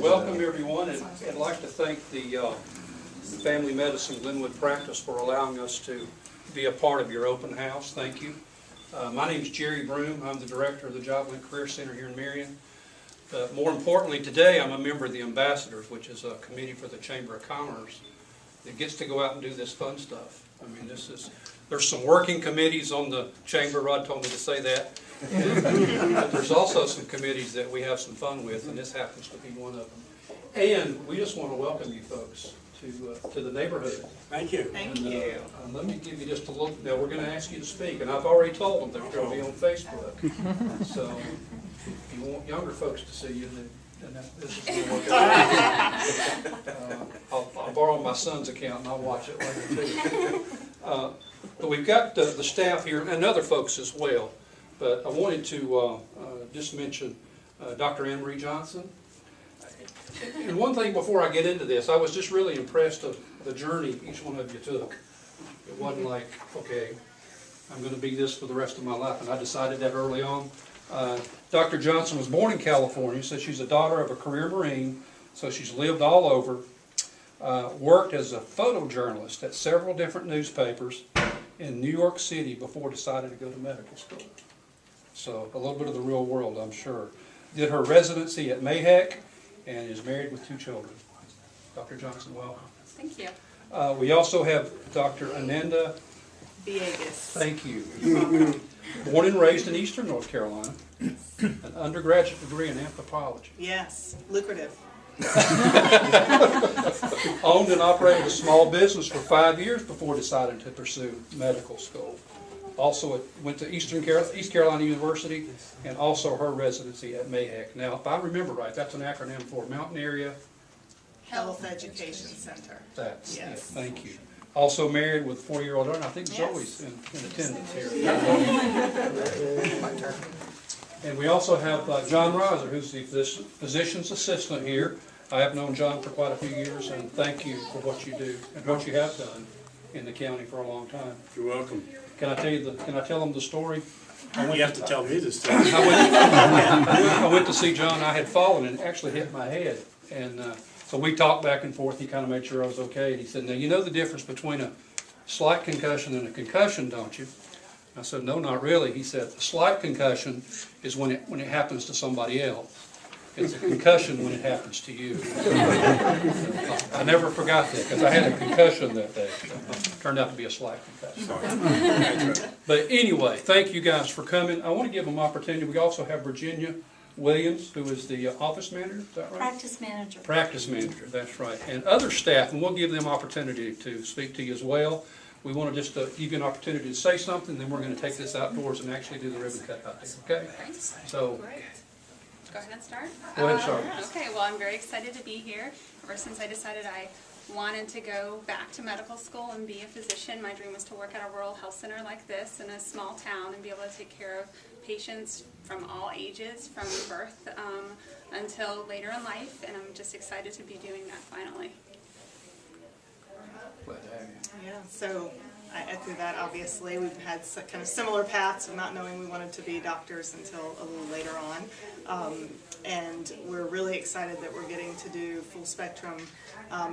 welcome everyone, and I'd like to thank the Family Medicine Glenwood practice for allowing us to be a part of your open house. Thank you. My name is Jerry Broom. I'm the director of the Job Link Career Center here in Marion. But more importantly, today I'm a member of the Ambassadors, which is a committee for the Chamber of Commerce that gets to go out and do this fun stuff. I mean, there's some working committees on the Chamber. Rod told me to say that. But there's also some committees that we have some fun with, and this happens to be one of them. And we just want to welcome you folks to the neighborhood. Thank you. Thank you. Let me give you just a little. Now we're going to ask you to speak, and I've already told them they're going to be on Facebook. So if you want younger folks to see you, then this is going to work out. I'll borrow my son's account and I'll watch it later too. But we've got the staff here and other folks as well. But I wanted to just mention Dr. Anne Marie Johnson. And one thing before I get into this, I was just really impressed of the journey each one of you took. It wasn't like, okay, I'm going to be this for the rest of my life, and I decided that early on. Dr. Johnson was born in California, so she's a daughter of a career Marine, so she's lived all over. Worked as a photojournalist at several different newspapers in New York City before deciding to go to medical school. So a little bit of the real world, I'm sure. Did her residency at Mayheck and is married with 2 children. Dr. Johnson, welcome. Thank you. We also have Dr. Ananda. Villegas. Thank you. Born and raised in Eastern North Carolina. An undergraduate degree in anthropology. Yes, lucrative. Owned and operated a small business for 5 years before deciding to pursue medical school. Also went to East Carolina University, and also her residency at Mayheck. Now, if I remember right, that's an acronym for Mountain Area Health Education Center. That's Yes. it. Thank you. Also married with a 4-year-old daughter. I think Zoe's in attendance here. And we also have John Reiser, who's the physician's assistant here. I have known John for quite a few years, and thank you for what you do and what you have done in the county for a long time. You're welcome. Can I tell them the story? You have to tell me the story. I went to see John. I had fallen and actually hit my head, and so we talked back and forth. He kind of made sure I was okay, and he said, "Now you know the difference between a slight concussion and a concussion, don't you?" I said, "No, not really." He said, "A slight concussion is when it happens to somebody else. It's a concussion when it happens to you." I never forgot that because I had a concussion that day. It turned out to be a slight concussion. But anyway, thank you guys for coming. I want to give them opportunity. We also have Virginia Williams, who is the office manager. Is that right? Practice manager. Practice manager, that's right. And other staff, and we'll give them opportunity to speak to you as well. We want to just give you an opportunity to say something, then we're going to take this outdoors and actually do the ribbon cut out there, okay? So, Great. Go ahead and start. Go ahead, start. Okay, well, I'm very excited to be here. Ever since I decided I wanted to go back to medical school and be a physician, my dream was to work at a rural health center like this in a small town and be able to take care of patients from all ages, from birth until later in life, and I'm just excited to be doing that finally. Yeah, so I echo that. Obviously, we've had kind of similar paths of not knowing we wanted to be doctors until a little later on. And we're really excited that we're getting to do full spectrum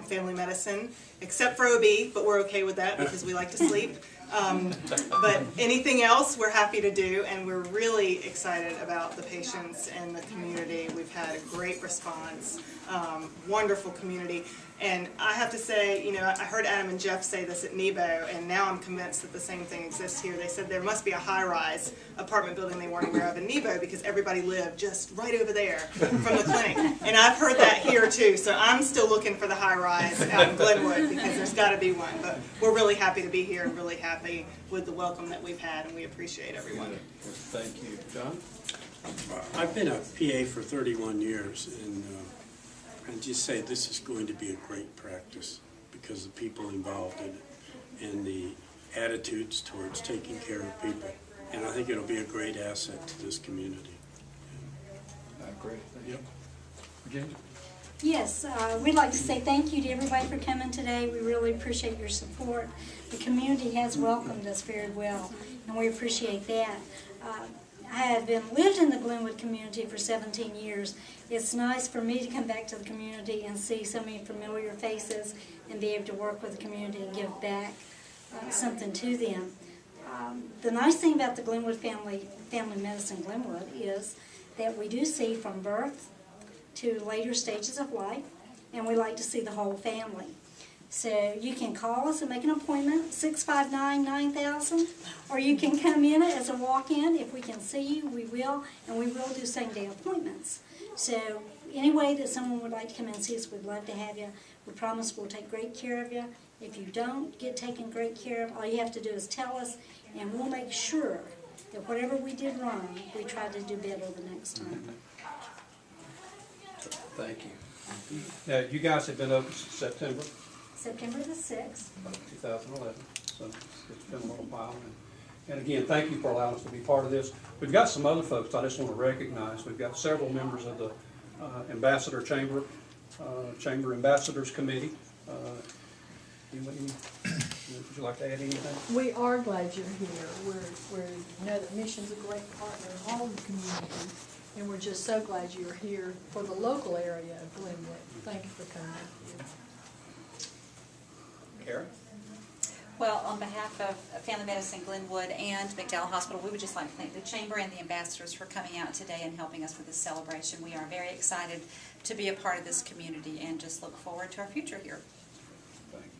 family medicine, except for OB, but we're okay with that because we like to sleep. But anything else we're happy to do, and we're really excited about the patients and the community. We've had a great response, wonderful community. And I have to say, you know, I heard Adam and Jeff say this at Nebo, and now I'm convinced that the same thing exists here. They said there must be a high-rise apartment building they weren't aware of in Nebo because everybody lived just right over there from the clinic. And I've heard that here too, so I'm still looking for the high-rise out in Glenwood because there's got to be one. But we're really happy to be here and really happy with the welcome that we've had, and we appreciate everyone. Thank you. John? I've been a PA for 31 years, and just say this is going to be a great practice because the people involved in it and the attitudes towards taking care of people. And I think it'll be a great asset to this community. Great. Thank you. Virginia? Yes, we'd like to say thank you to everybody for coming today. We really appreciate your support. The community has welcomed us very well, and we appreciate that. I have lived in the Glenwood community for 17 years, it's nice for me to come back to the community and see so many familiar faces and be able to work with the community and give back something to them. The nice thing about the Glenwood Family Medicine Glenwood is that we do see from birth to later stages of life, and we like to see the whole family. So you can call us and make an appointment, 659-9000, or you can come in as a walk-in. If we can see you, we will, and we will do same-day appointments. So any way that someone would like to come in and see us, we'd love to have you. We promise we'll take great care of you. If you don't get taken great care of, all you have to do is tell us, and we'll make sure that whatever we did wrong, we try to do better the next time. Thank you. Now, you guys have been open since September September the 6th. of 2011, so it's been a little while. And again, thank you for allowing us to be part of this. We've got some other folks I just want to recognize. We've got several members of the Ambassador Chamber Ambassadors Committee. Would you like to add anything? We are glad you're here. We know that Mission's a great partner in all of the community, and we're just so glad you're here for the local area of Glenwood. Thank you for coming. Karen? Well, on behalf of Family Medicine Glenwood and McDowell Hospital, we would just like to thank the Chamber and the ambassadors for coming out today and helping us with this celebration. We are very excited to be a part of this community and just look forward to our future here. Thank you.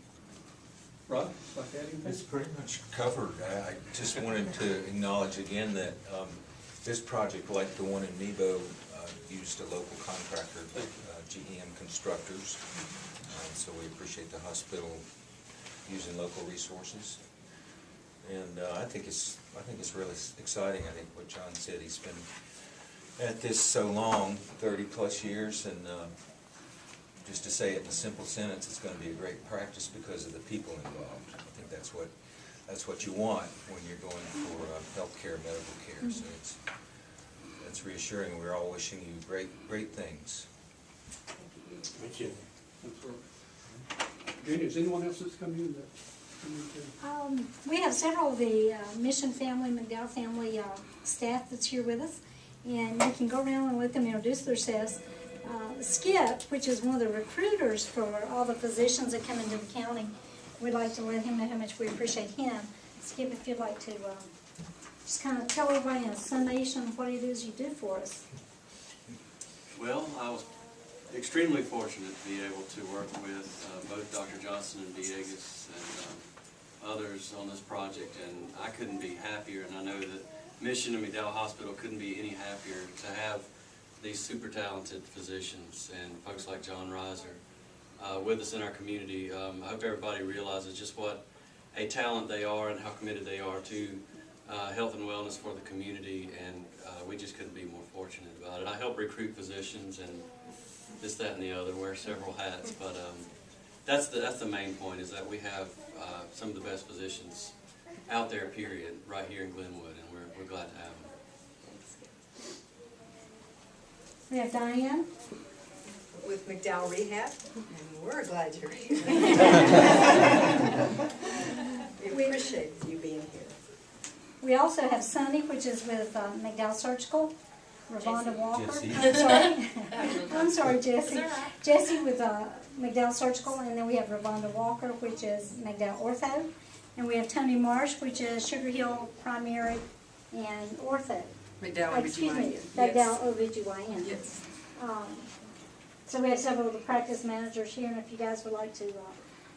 Rod, like to add anything? It's pretty much covered. I just wanted to acknowledge again that this project, like the one in Nebo, used a local contractor, GEM Constructors. So we appreciate the hospital using local resources. And I think it's really exciting. I think what John said, he's been at this so long, 30 plus years, and just to say it in a simple sentence, it's going to be a great practice because of the people involved. I think that's what you want when you're going for health care, medical care. So it's reassuring. We're all wishing you great things. Thank you. Junior, is anyone else that's coming in that? We have several of the Mission family, McDowell family staff that's here with us, and you can go around and let them introduce themselves. Skip, which is one of the recruiters for all the physicians that come into the county, we'd like to let him know how much we appreciate him. Skip, if you'd like to just kind of tell everybody in a summation what it is you do for us. Well, I was extremely fortunate to be able to work with both Dr. Johnson and Villegas and others on this project, and I couldn't be happier, and I know that Mission and McDowell Hospital couldn't be any happier to have these super talented physicians and folks like John Reiser with us in our community. I hope everybody realizes just what a talent they are and how committed they are to health and wellness for the community, and we just couldn't be more fortunate about it. I help recruit physicians and this, that, and the other, wear several hats, but that's the main point, is that we have some of the best physicians out there, period, right here in Glenwood, and we're glad to have them. We have Diane. With McDowell Rehab, and we're glad you're here. We appreciate you being here. We also have Sunny, which is with McDowell Surgical. Ravonda Walker. Jesse. I'm sorry. I'm sorry, Jesse. Jesse with McDowell Surgical, and then we have Ravonda Walker, which is McDowell Ortho. And we have Tony Marsh, which is Sugar Hill Primary and Ortho. McDowell Excuse me, OBGYN. McDowell OBGYN. Yes. So we have several of the practice managers here, and if you guys would like to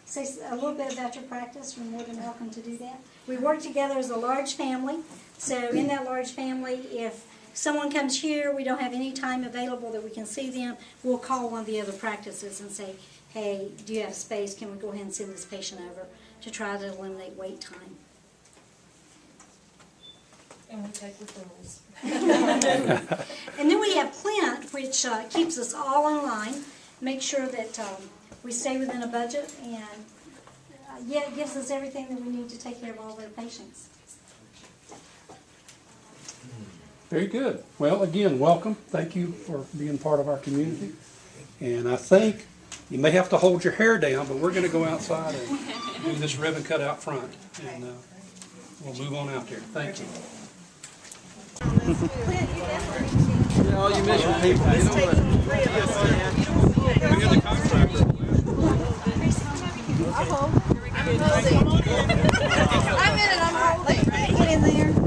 say a little bit about your practice, you're more than welcome to do that. We work together as a large family, so in that large family, if someone comes here, we don't have any time available that we can see them, we'll call one of the other practices and say, hey, do you have space? Can we go ahead and send this patient over to try to eliminate wait time? And we take referrals. And then we have Clint, which keeps us all in line, make sure that we stay within a budget, and it gives us everything that we need to take care of all of our patients. Very good. Well, again, welcome. Thank you for being part of our community. And I think you may have to hold your hair down, but we're going to go outside and do this ribbon cut out front. And we'll move on out there. Thank you. All you mission people, you know what? We had the contractor. I'm in it, I'm holding. Get in there.